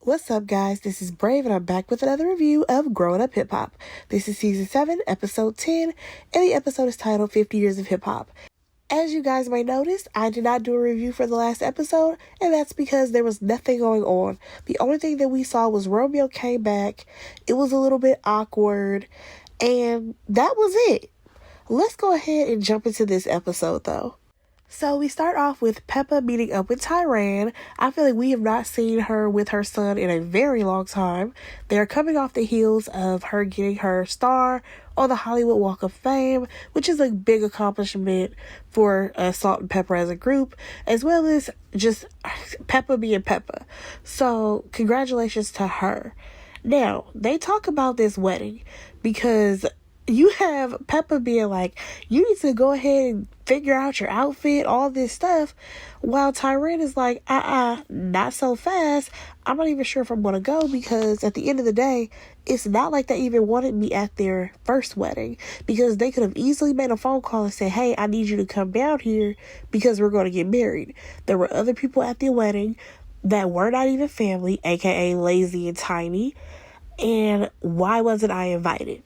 What's up, guys? This is Brave, and I'm back with another review of Growing Up Hip Hop. This is Season 7, Episode 10, and the episode is titled 50 Years of Hip Hop. As you guys may notice, I did not do a review for the last episode, and that's because there was nothing going on. The only thing that we saw was Romeo came back. It was a little bit awkward, and that was it. Let's go ahead and jump into this episode, though. So we start off with Peppa meeting up with Tyron. I feel like we have not seen her with her son in a very long time. They're coming off the heels of her getting her star on the Hollywood Walk of Fame, which is a big accomplishment for Salt and Pepper as a group, as well as just Peppa being Peppa. So congratulations to her. Now, they talk about this wedding because you have Peppa being like, you need to go ahead and figure out your outfit, all this stuff, while Tyron is like, not so fast. I'm not even sure if I'm going to go, because at the end of the day, it's not like they even wanted me at their first wedding, because they could have easily made a phone call and said, hey, I need you to come down here because we're going to get married. There were other people at the wedding that were not even family, aka Lazy and Tiny, and why wasn't I invited?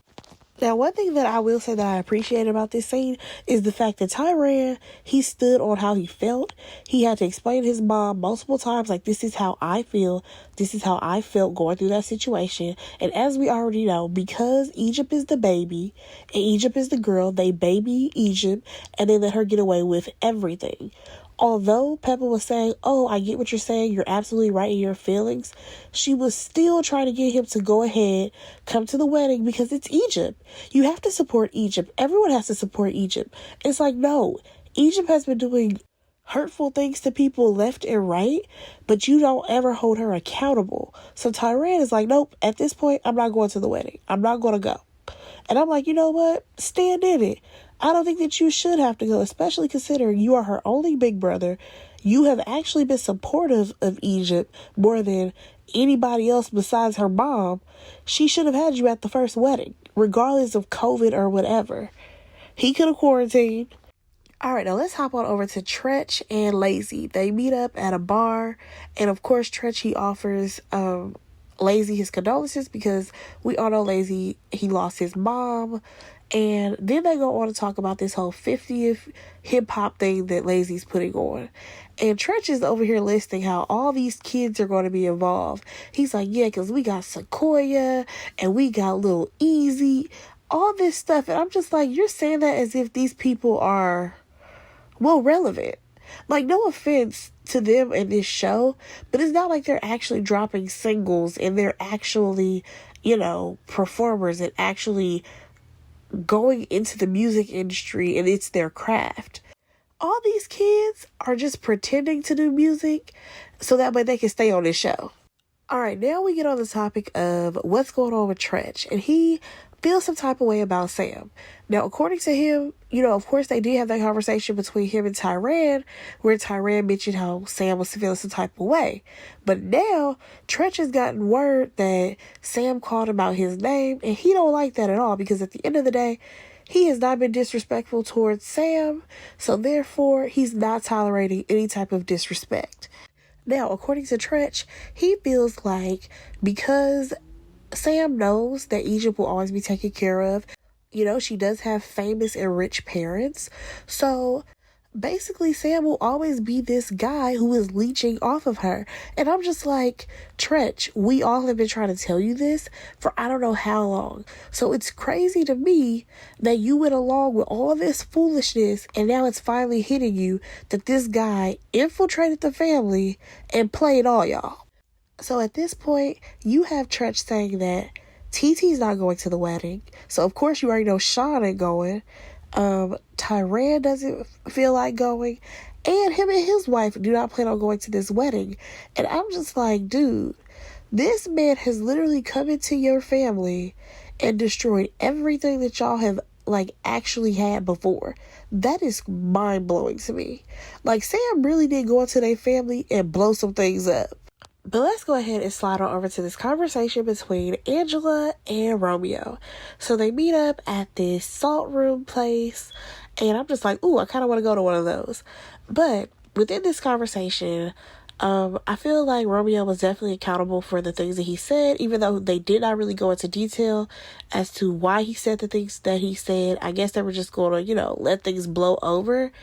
Now, one thing that I will say that I appreciate about this scene is the fact that Tyron, he stood on how he felt. He had to explain to his mom multiple times, like, this is how I feel. This is how I felt going through that situation. And as we already know, because Egypt is the baby and Egypt is the girl, they baby Egypt and they let her get away with everything. Although Peppa was saying, oh, I get what you're saying, you're absolutely right in your feelings, she was still trying to get him to go ahead, come to the wedding, because it's Egypt. You have to support Egypt. Everyone has to support Egypt. It's like, no, Egypt has been doing hurtful things to people left and right, but you don't ever hold her accountable. So Tyron is like, nope, at this point, I'm not going to the wedding. I'm not going to go. And I'm like, you know what? Stand in it. I don't think that you should have to go, especially considering you are her only big brother. You have actually been supportive of Egypt more than anybody else besides her mom. She should have had you at the first wedding, regardless of COVID or whatever. He could have quarantined. All right, now let's hop on over to Tretch and Lazy. They meet up at a bar, and of course, Tretch, he offers Lazy his condolences, because we all know Lazy, he lost his mom. And then they go on to talk about this whole 50th hip-hop thing that Lazy's putting on. And Tretch is over here listing how all these kids are going to be involved. He's like, yeah, because we got Sequoia, and we got Lil Easy, all this stuff. And I'm just like, you're saying that as if these people are, well, relevant. Like, no offense to them in this show, but it's not like they're actually dropping singles and they're actually, performers and actually going into the music industry, and it's their craft. All these kids are just pretending to do music so that way they can stay on this show. All right, now we get on the topic of what's going on with Tretch, and he feels some type of way about Sam. Now, according to him, of course they did have that conversation between him and Tyron, where Tyron mentioned how Sam was feeling some type of way. But now, Tretch has gotten word that Sam called him out his name, and he don't like that at all, because at the end of the day, he has not been disrespectful towards Sam, so therefore, he's not tolerating any type of disrespect. Now, according to Tretch, he feels like because Sam knows that Egypt will always be taken care of. She does have famous and rich parents. So basically, Sam will always be this guy who is leeching off of her. And I'm just like, Tretch, we all have been trying to tell you this for I don't know how long. So it's crazy to me that you went along with all this foolishness, and now it's finally hitting you that this guy infiltrated the family and played all y'all. So at this point, you have Tretch saying that TT's not going to the wedding. So of course you already know Sean ain't going. Tyron doesn't feel like going. And him and his wife do not plan on going to this wedding. And I'm just like, dude, this man has literally come into your family and destroyed everything that y'all have actually had before. That is mind-blowing to me. Sam really did go into their family and blow some things up. But let's go ahead and slide on over to this conversation between Angela and Romeo. So they meet up at this salt room place, and I'm just like, ooh, I kind of want to go to one of those. But within this conversation, I feel like Romeo was definitely accountable for the things that he said, even though they did not really go into detail as to why he said the things that he said. I guess they were just going to, let things blow over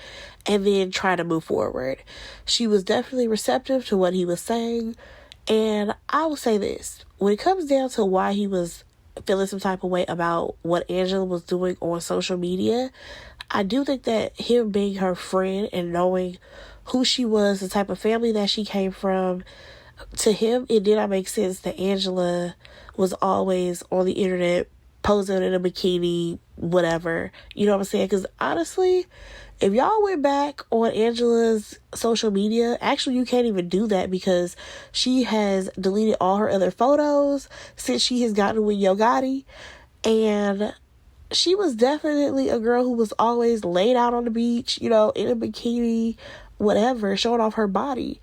and then try to move forward. She was definitely receptive to what he was saying. And I will say this, when it comes down to why he was feeling some type of way about what Angela was doing on social media, I do think that him being her friend and knowing who she was, the type of family that she came from, to him, it did not make sense that Angela was always on the internet posing in a bikini, whatever. You know what I'm saying? Because honestly, if y'all went back on Angela's social media, actually you can't even do that because she has deleted all her other photos since she has gotten with Yo Gotti. And she was definitely a girl who was always laid out on the beach, in a bikini, whatever, showing off her body.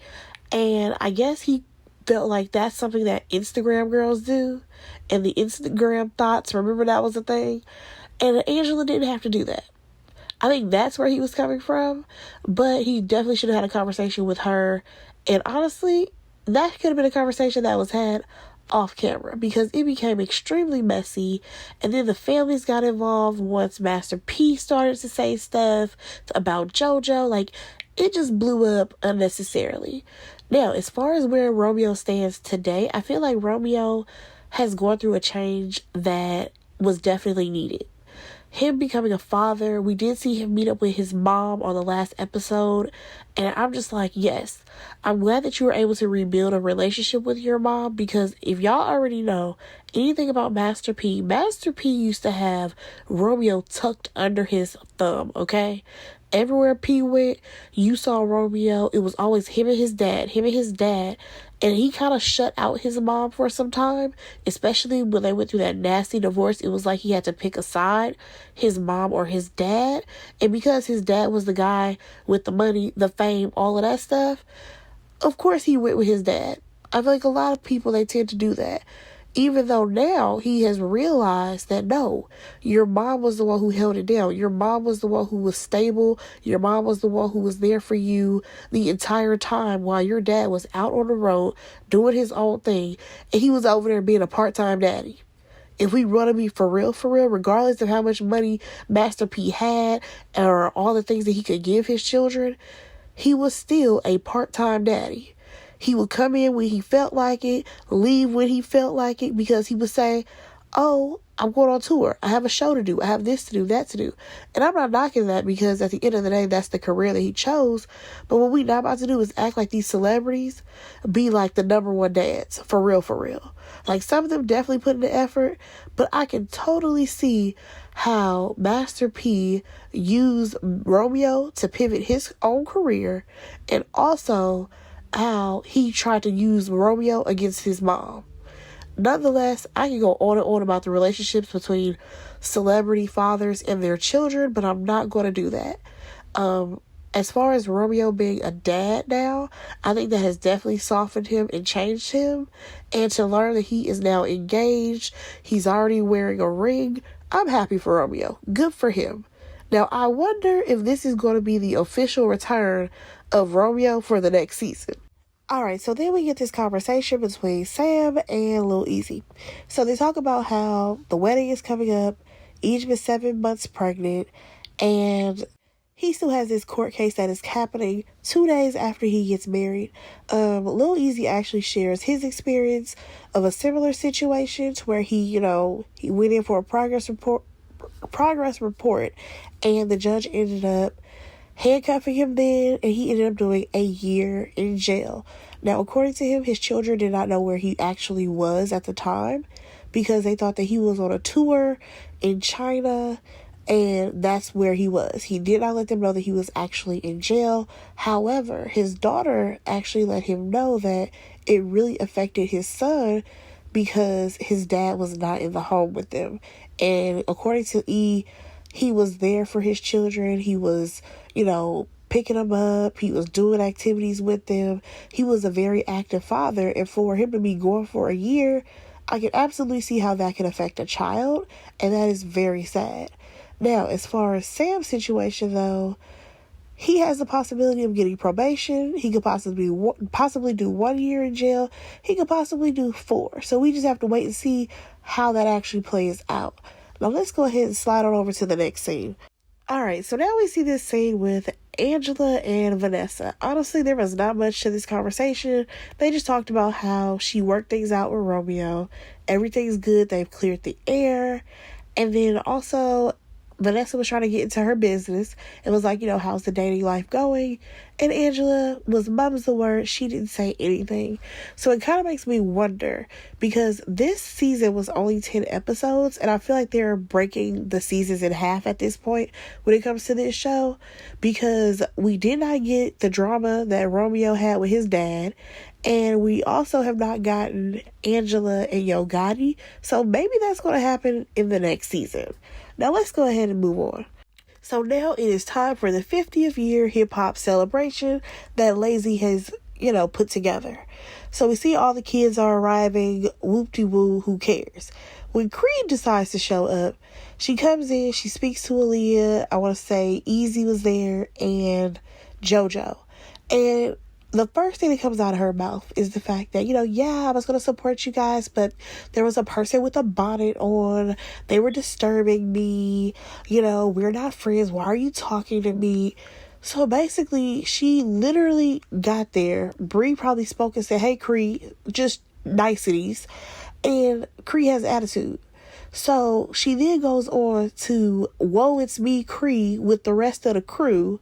And I guess he felt like that's something that Instagram girls do. And the Instagram thoughts, remember that was a thing? And Angela didn't have to do that. I think that's where he was coming from. But he definitely should have had a conversation with her. And honestly, that could have been a conversation that was had off camera because it became extremely messy. And then the families got involved once Master P started to say stuff about JoJo. Like, it just blew up unnecessarily. Now, as far as where Romeo stands today, I feel like Romeo has gone through a change that was definitely needed. Him becoming a father, we did see him meet up with his mom on the last episode, and I'm just like, yes, I'm glad that you were able to rebuild a relationship with your mom, because if y'all already know anything about Master P used to have Romeo tucked under his thumb, okay? Everywhere P went, you saw Romeo. It was always him and his dad. And he kind of shut out his mom for some time, especially when they went through that nasty divorce. It was like he had to pick a side, his mom or his dad. And because his dad was the guy with the money, the fame, all of that stuff, of course he went with his dad. I feel like a lot of people, they tend to do that. Even though now he has realized that no, your mom was the one who held it down. Your mom was the one who was stable. Your mom was the one who was there for you the entire time while your dad was out on the road doing his own thing. And he was over there being a part-time daddy. If we want to be for real, regardless of how much money Master P had or all the things that he could give his children, he was still a part-time daddy. He would come in when he felt like it, leave when he felt like it, because he would say, oh, I'm going on tour. I have a show to do. I have this to do, that to do. And I'm not knocking that because at the end of the day, that's the career that he chose. But what we not about to do is act like these celebrities be like the number one dads. For real. Like, some of them definitely put in the effort, but I can totally see how Master P used Romeo to pivot his own career, and also how he tried to use Romeo against his mom. Nonetheless, I can go on and on about the relationships between celebrity fathers and their children, but I'm not going to do that. As far as Romeo being a dad now, I think that has definitely softened him and changed him. And to learn that he is now engaged, he's already wearing a ring, I'm happy for Romeo. Good for him. Now, I wonder if this is going to be the official return of Romeo for the next season. Alright, so then we get this conversation between Sam and Lil Easy. So they talk about how the wedding is coming up, Egypt is 7 months pregnant, and he still has this court case that is happening 2 days after he gets married. Lil Easy actually shares his experience of a similar situation to where he went in for a progress report, and the judge ended up handcuffing him then, and he ended up doing a year in jail. Now, according to him, his children did not know where he actually was at the time because they thought that he was on a tour in China, and that's where he was. He did not let them know that he was actually in jail. However, his daughter actually let him know that it really affected his son because his dad was not in the home with them. And according to E, he was there for his children. He was, picking them up. He was doing activities with them. He was a very active father. And for him to be gone for a year, I can absolutely see how that can affect a child. And that is very sad. Now, as far as Sam's situation, though, he has the possibility of getting probation. He could possibly do 1 year in jail. He could possibly do 4. So we just have to wait and see how that actually plays out. Now let's go ahead and slide on over to the next scene. All right, so now we see this scene with Angela and Vanessa. Honestly, there was not much to this conversation. They just talked about how she worked things out with Romeo. Everything's good. They've cleared the air. And then also, Vanessa was trying to get into her business. It was like, how's the dating life going? And Angela was mum's the word. She didn't say anything. So it kind of makes me wonder, because this season was only 10 episodes, and I feel like they're breaking the seasons in half at this point when it comes to this show, because we did not get the drama that Romeo had with his dad, and we also have not gotten Angela and Yo Gotti. So maybe that's going to happen in the next season. Now let's go ahead and move on. So now it is time for the 50th year hip hop celebration that Lazy has, put together. So we see all the kids are arriving. Whoop-de-woo, who cares? When Creed decides to show up, she comes in, she speaks to Aaliyah. I want to say Easy was there and JoJo. And the first thing that comes out of her mouth is the fact that, I was going to support you guys, but there was a person with a bonnet on. They were disturbing me. We're not friends. Why are you talking to me? So basically, she literally got there. Bree probably spoke and said, hey, Cree, just niceties. And Cree has attitude. So she then goes on to, whoa, it's me, Cree, with the rest of the crew,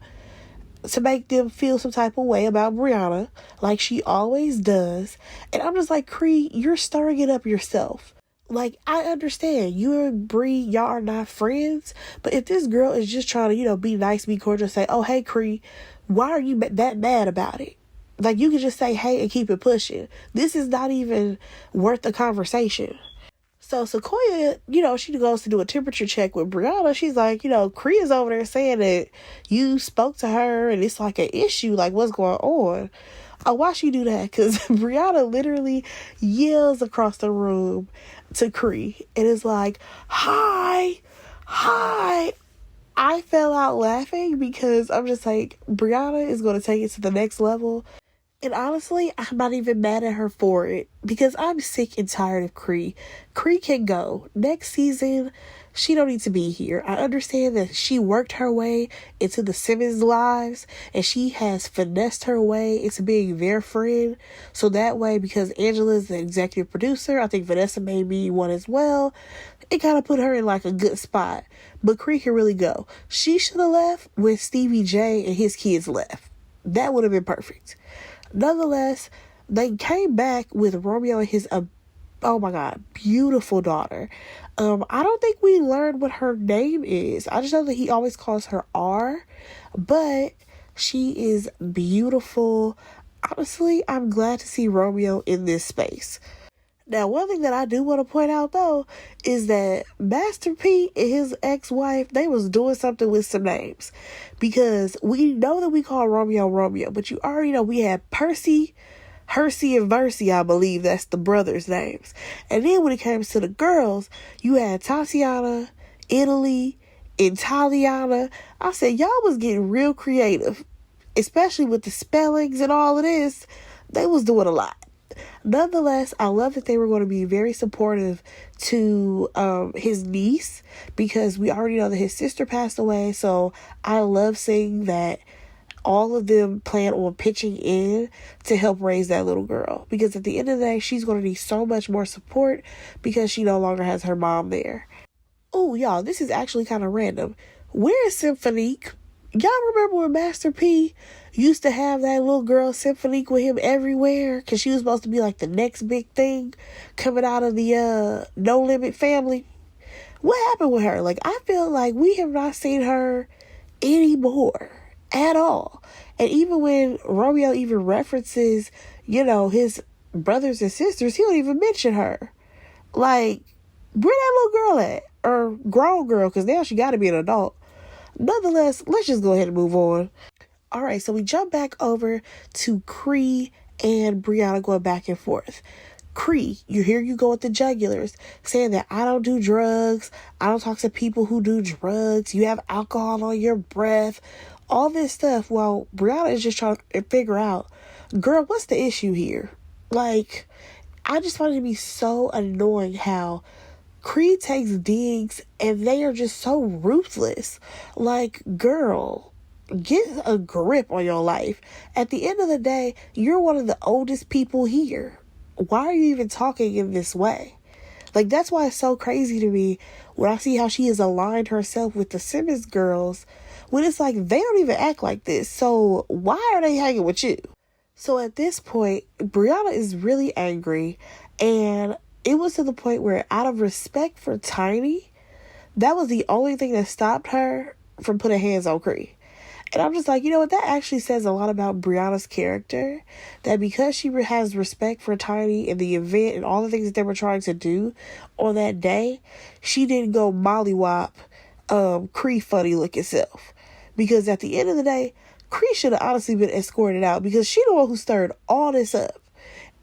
to make them feel some type of way about Brianna, like she always does. And I'm just like, Cree, you're stirring it up yourself. Like, I understand you and Bree, y'all are not friends, but if this girl is just trying to, be nice, be cordial, say, oh, hey, Cree, why are you that mad about it? Like, you can just say, hey, and keep it pushing. This is not even worth the conversation. So Sequoia, she goes to do a temperature check with Brianna. She's like, Cree is over there saying that you spoke to her and it's like an issue. Like, what's going on? Oh, why she do that? Because Brianna literally yells across the room to Cree and is like, hi. I fell out laughing because I'm just like, Brianna is going to take it to the next level. And honestly, I'm not even mad at her for it, because I'm sick and tired of Cree. Cree can go. Next season, she don't need to be here. I understand that she worked her way into the Simmons lives, and she has finessed her way into being their friend. So that way, because Angela's the executive producer, I think Vanessa may be one as well, it kind of put her in like a good spot. But Cree can really go. She should have left when Stevie J and his kids left. That would have been perfect. Nonetheless, they came back with Romeo and his, oh my God, beautiful daughter. I don't think we learned what her name is. I just know that he always calls her R, but she is beautiful. Honestly, I'm glad to see Romeo in this space. Now, one thing that I do want to point out, though, is that Master P and his ex-wife, they was doing something with some names. Because we know that we call Romeo, but you already know we had Percy, Hersey, and Versey, I believe that's the brothers' names. And then when it comes to the girls, you had Tatiana, Italy, Italiana. I said, y'all was getting real creative. Especially with the spellings and all of this. They was doing a lot. Nonetheless, I love that they were going to be very supportive to his niece, because we already know that his sister passed away. So I love seeing that all of them plan on pitching in to help raise that little girl, because at the end of the day, she's going to need so much more support because she no longer has her mom there. Oh, y'all, this is actually kind of random. Where is Symphonique? Y'all remember when Master P used to have that little girl Symphonique with him everywhere, because she was supposed to be like the next big thing coming out of the No Limit family? What happened with her? Like, I feel like we have not seen her anymore at all. And even when Romeo even references, his brothers and sisters, he don't even mention her. Like, where that little girl at? Or grown girl, because now she got to be an adult. Nonetheless, let's just go ahead and move on. All right, so we jump back over to Cree and Brianna going back and forth. Cree, you go with the jugulars saying that I don't do drugs. I don't talk to people who do drugs. You have alcohol on your breath. all this stuff while Brianna is just trying to figure out, girl, what's the issue here? Like, I just find it to be so annoying how Creed takes digs and they are just so ruthless. Like, girl, get a grip on your life. At the end of the day, you're one of the oldest people here. Why are you even talking in this way? Like, that's why it's so crazy to me when I see how she has aligned herself with the Simmons girls, when it's like, they don't even act like this. So why are they hanging with you? So at this point, Brianna is really angry, and it was to the point where, out of respect for Tiny, that was the only thing that stopped her from putting hands on Cree. And I'm just like, you know what? That actually says a lot about Brianna's character. That because she has respect for Tiny and the event and all the things that they were trying to do on that day, she didn't go mollywop Cree funny looking self. Because at the end of the day, Cree should have honestly been escorted out, because she the one who stirred all this up.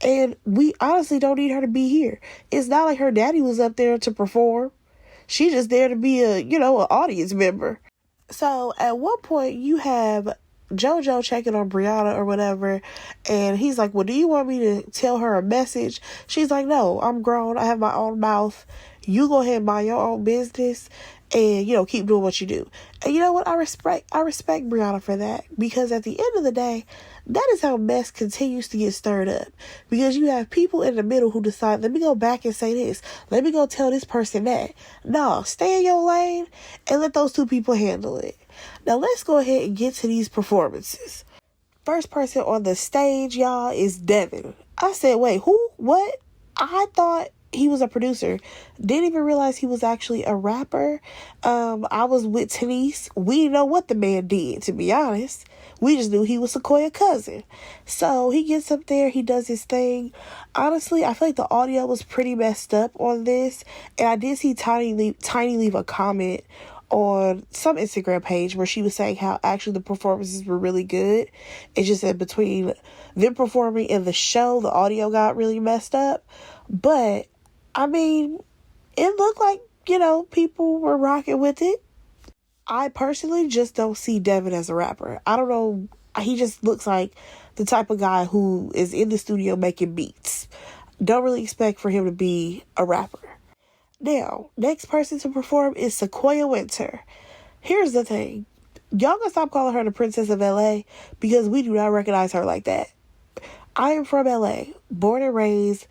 And we honestly don't need her to be here. It's not like her daddy was up there to perform. She just there to be an audience member. So at one point you have JoJo checking on Brianna or whatever, and he's like, well, do you want me to tell her a message? She's like, no, I'm grown. I have my own mouth. You go ahead and mind your own business and, keep doing what you do. And you know what? I respect Brianna for that, because at the end of the day, that is how mess continues to get stirred up. Because you have people in the middle who decide, let me go back and say this. Let me go tell this person that. No, stay in your lane and let those two people handle it. Now let's go ahead and get to these performances. First person on the stage, y'all, is Devin. I said, wait, who? What? I thought he was a producer. Didn't even realize he was actually a rapper. I was with Denise. We didn't know what the man did, to be honest. We just knew he was Sequoia's cousin. So he gets up there, he does his thing. Honestly, I feel like the audio was pretty messed up on this. And I did see Tiny leave a comment on some Instagram page where she was saying how actually the performances were really good. It's just that between them performing and the show, the audio got really messed up. But I mean, it looked like, people were rocking with it. I personally just don't see Devin as a rapper. I don't know. He just looks like the type of guy who is in the studio making beats. Don't really expect for him to be a rapper. Now, next person to perform is Sequoia Winter. Here's the thing. Y'all gonna stop calling her the Princess of LA, because we do not recognize her like that. I am from LA, born and raised.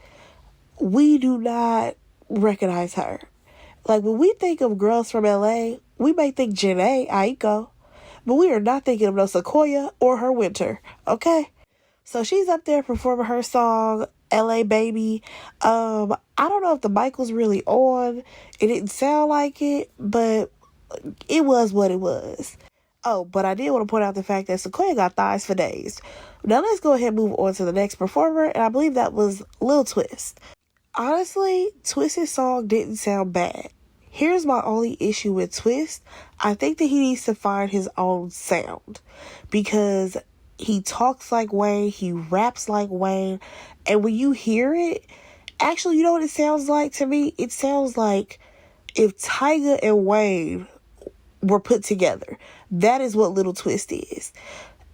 We do not recognize her. Like, when we think of girls from LA, we may think Janae Aiko, but we are not thinking of no Sequoia or her Winter, okay? So she's up there performing her song, LA Baby. I don't know if the mic was really on. It didn't sound like it, but it was what it was. Oh, but I did want to point out the fact that Sequoia got thighs for days. Now let's go ahead and move on to the next performer, and I believe that was Lil Twist. Honestly, Twist's song didn't sound bad. Here's my only issue with Twist. I think that he needs to find his own sound, because he talks like Wayne, he raps like Wayne, and when you hear it, actually, you know what it sounds like to me? It sounds like if Tyga and Wayne were put together. That is what Little Twist is.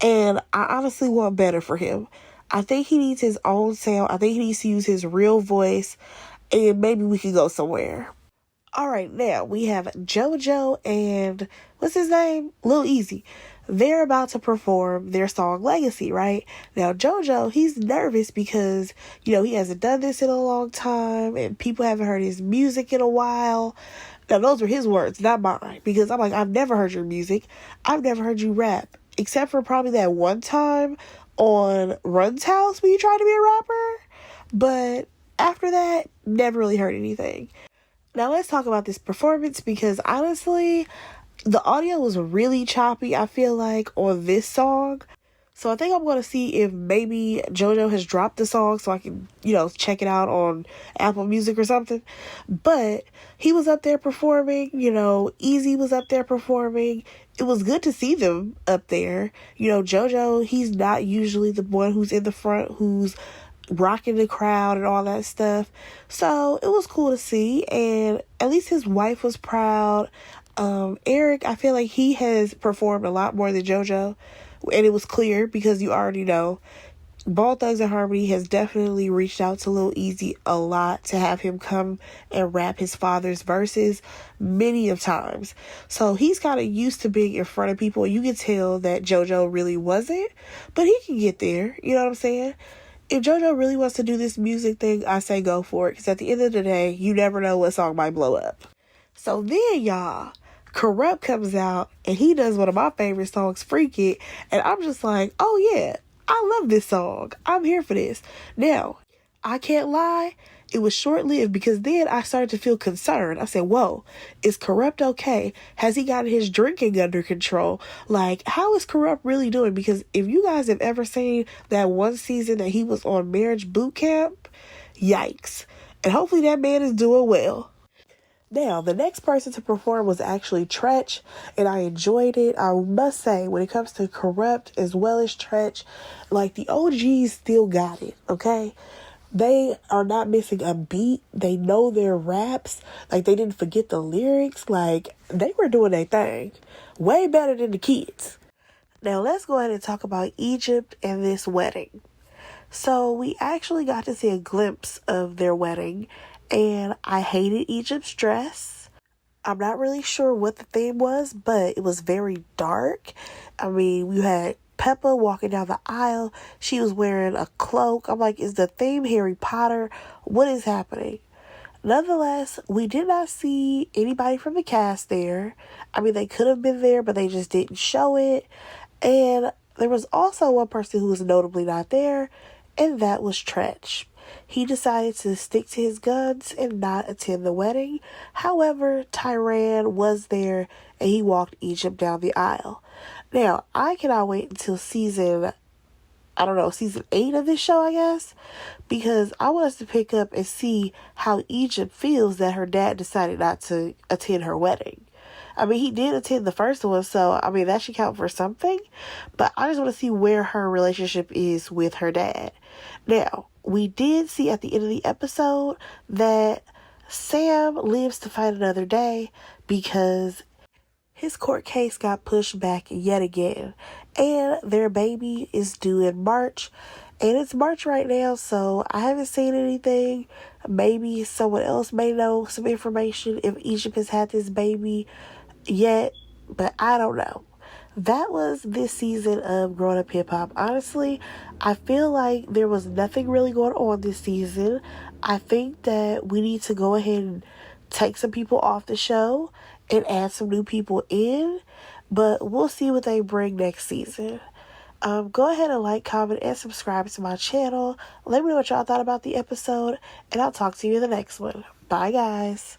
And I honestly want better for him. I think he needs his own sound. I think he needs to use his real voice, and maybe we can go somewhere. All right, now we have JoJo and what's his name? Lil Easy. They're about to perform their song Legacy, right? Now JoJo, he's nervous because, he hasn't done this in a long time and people haven't heard his music in a while. Now those were his words, not mine, because I'm like, I've never heard your music. I've never heard you rap, except for probably that one time on Run's House when you tried to be a rapper. But after that, never really heard anything. Now let's talk about this performance, because honestly, the audio was really choppy, I feel like, on this song. So I think I'm going to see if maybe JoJo has dropped the song so I can, check it out on Apple Music or something. But he was up there performing, Easy was up there performing. It was good to see them up there. JoJo, he's not usually the one who's in the front, who's rocking the crowd and all that stuff. So it was cool to see, and at least his wife was proud. Eric, I feel like he has performed a lot more than JoJo, and it was clear because you already know Ball Thugs and Harmony has definitely reached out to Lil Easy a lot to have him come and rap his father's verses many of times. So he's kind of used to being in front of people. You can tell that JoJo really wasn't, but he can get there. You know what I'm saying? If JoJo really wants to do this music thing, I say go for it. Because at the end of the day, you never know what song might blow up. So then, y'all, Corrupt comes out and he does one of my favorite songs, Freak It. And I'm just like, oh yeah, I love this song. I'm here for this. Now, I can't lie, it was short-lived because then I started to feel concerned. I said, whoa, is Corrupt okay? Has he gotten his drinking under control? Like, how is Corrupt really doing? Because if you guys have ever seen that one season that he was on Marriage Boot Camp, yikes. And hopefully that man is doing well. Now, the next person to perform was actually Tretch, and I enjoyed it. I must say, when it comes to Corrupt as well as Tretch, like, the OGs still got it, okay? They are not missing a beat. They know their raps. Like, they didn't forget the lyrics. Like, they were doing their thing. Way better than the kids. Now, let's go ahead and talk about Egypt and this wedding. So, we actually got to see a glimpse of their wedding, and I hated Egypt's dress. I'm not really sure what the theme was, but it was very dark. I mean, we had Peppa walking down the aisle. She was wearing a cloak. I'm like, is the theme Harry Potter? What is happening? Nonetheless, we did not see anybody from the cast there. I mean, they could have been there, but they just didn't show it. And there was also one person who was notably not there, and that was Tretch. He decided to stick to his guns and not attend the wedding. However, Tyron was there and he walked Egypt down the aisle. Now, I cannot wait until season 8 of this show, I guess, because I want us to pick up and see how Egypt feels that her dad decided not to attend her wedding. I mean, he did attend the first one, so, I mean, that should count for something, but I just want to see where her relationship is with her dad. Now, we did see at the end of the episode that Sam lives to fight another day because his court case got pushed back yet again, and their baby is due in March, and it's March right now, so I haven't seen anything. Maybe someone else may know some information if Egypt has had this baby yet, but I don't know. That was this season of Growing Up Hip Hop. Honestly, I feel like there was nothing really going on this season. I think that we need to go ahead and take some people off the show and add some new people in, but we'll see what they bring next season. Go ahead and like, comment, and subscribe to my channel. Let me know what y'all thought about the episode, and I'll talk to you in the next one. Bye, guys.